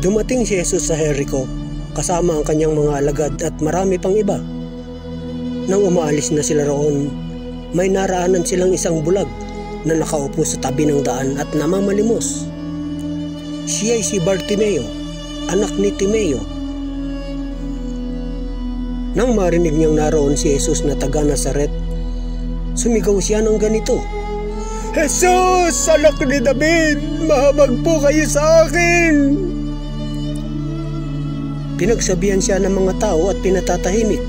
Dumating si Jesus sa Jericho kasama ang kanyang mga alagad at marami pang iba. Nang umaalis na sila roon, may naraanan silang isang bulag na nakaupo sa tabi ng daan at namamalimos. Siya ay si Bartimeo, anak ni Timeo. Nang marinig niyang naroon si Jesus na taga Nazaret, sumigaw siya ng ganito, "Jesus, anak ni David, mahabag po kayo sa akin!" Pinagsabihan siya ng mga tao at pinatatahimik,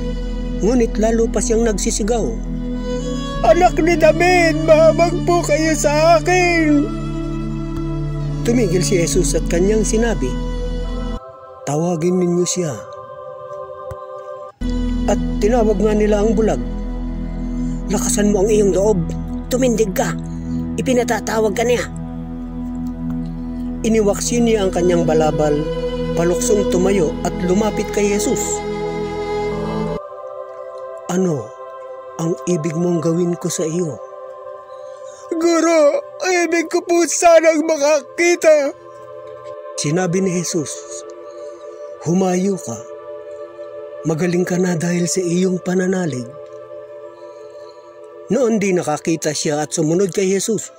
ngunit lalo pa siyang nagsisigaw, "Anak ni David, mahabag po kayo sa akin!" Tumigil si Jesus at kanyang sinabi, "Tawagin ninyo siya." At tinawag nga nila ang bulag. "Lakasan mo ang iyong loob, tumindig ka, ipinatatawag ka niya." Iniwaksin niya ang kanyang balabal, paluksong tumayo at lumapit kay Jesus. "Ano ang ibig mong gawin ko sa iyo?" "Guro, ibig ko po sanang makakita." Sinabi ni Jesus, "Humayo ka. Magaling ka na dahil sa iyong pananalig." Noon di nakakita siya at sumunod kay Jesus.